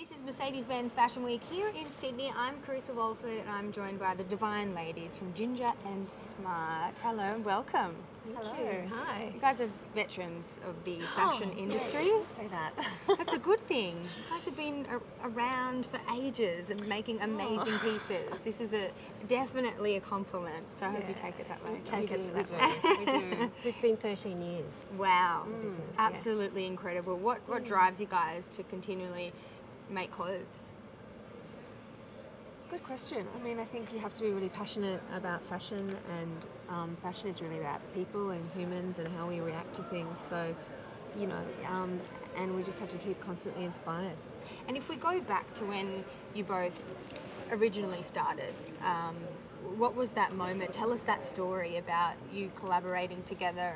This is Mercedes-Benz Fashion Week here in Sydney. I'm Carissa Walford and I'm joined by the divine ladies from Ginger and Smart. Hello and welcome. Thank you. Hi. You guys are veterans of the fashion industry. Yes, say that. That's a good thing. You guys have been around for ages and making amazing pieces. This is definitely a compliment, so I hope you take it that way. We do. We've been 13 years. Wow. In business, absolutely incredible. What drives you guys to continually make clothes? Good question. I mean, I think you have to be really passionate about fashion, and fashion is really about people and humans and how we react to things. So, you know, and we just have to keep constantly inspired. And if we go back to when you both originally started, what was that moment? Tell us that story about you collaborating together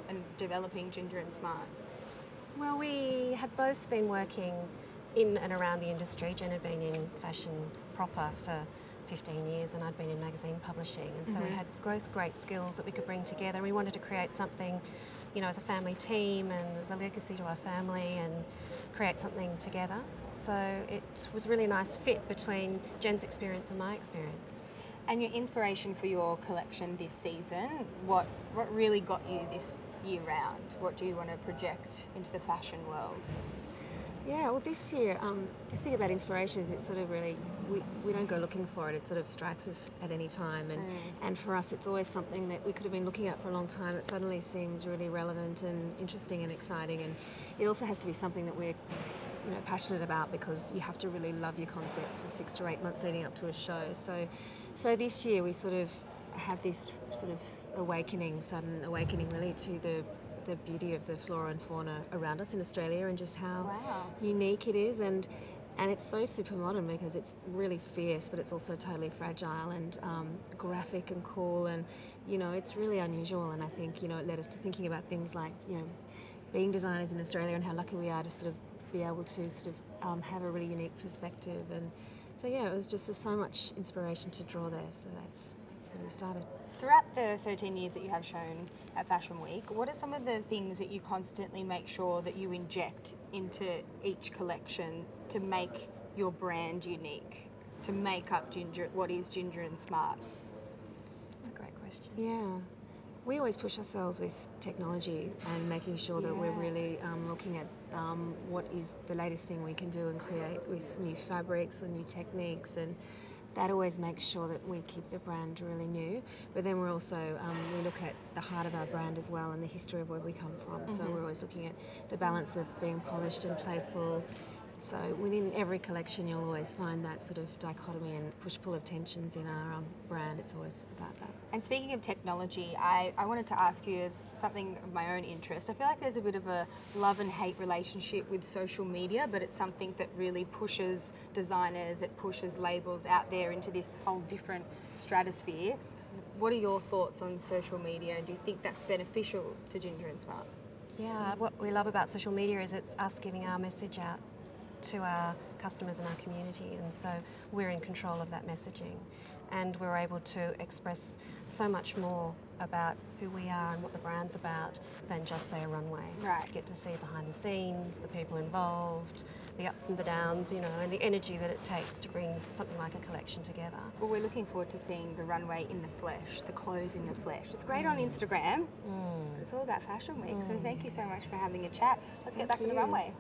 and developing Ginger and Smart. Well, we had both been working in and around the industry. Jen had been in fashion proper for 15 years and I'd been in magazine publishing, and so we had both great skills that we could bring together, and we wanted to create something, you know, as a family team and as a legacy to our family, and create something together. So it was a really nice fit between Jen's experience and my experience. And your inspiration for your collection this season, what really got you this year round? What do you want to project into the fashion world? Yeah, well, this year, the thing about inspiration is it's sort of really, we don't go looking for it, it sort of strikes us at any time, and for us it's always something that we could have been looking at for a long time. It suddenly seems really relevant and interesting and exciting, and it also has to be something that we're, you know, passionate about, because you have to really love your concept for 6 to 8 months leading up to a show. So this year we sort of had this sort of sudden awakening really to the beauty of the flora and fauna around us in Australia, and just how unique it is, and it's so super modern because it's really fierce, but it's also totally fragile and graphic and cool, and you know, it's really unusual. And I think, you know, it led us to thinking about things like, you know, being designers in Australia and how lucky we are to sort of be able to sort of have a really unique perspective. And so yeah, it was just, there's so much inspiration to draw there, so that's how we started. Throughout the 13 years that you have shown at Fashion Week, what are some of the things that you constantly make sure that you inject into each collection to make your brand unique, to make up what is Ginger and Smart? That's a great question. Yeah. We always push ourselves with technology and making sure that we're really looking at what is the latest thing we can do and create with new fabrics or new techniques, and that always makes sure that we keep the brand really new. But then we're also, we look at the heart of our brand as well and the history of where we come from. So we're always looking at the balance of being polished and playful. So within every collection you'll always find that sort of dichotomy and push-pull of tensions in our brand. It's always about that. And speaking of technology, I wanted to ask you, as something of my own interest, I feel like there's a bit of a love and hate relationship with social media, but it's something that really pushes designers, it pushes labels out there into this whole different stratosphere. What are your thoughts on social media, and do you think that's beneficial to Ginger and Smart? Yeah, what we love about social media is it's us giving our message out to our customers and our community, and so we're in control of that messaging, and we're able to express so much more about who we are and what the brand's about than just, say, a runway. Right. Get to see behind the scenes, the people involved, the ups and the downs, you know, and the energy that it takes to bring something like a collection together. Well, we're looking forward to seeing the runway in the flesh, the clothes in the flesh. It's great on Instagram, but it's all about Fashion Week, so thank you so much for having a chat. Let's get back to the runway.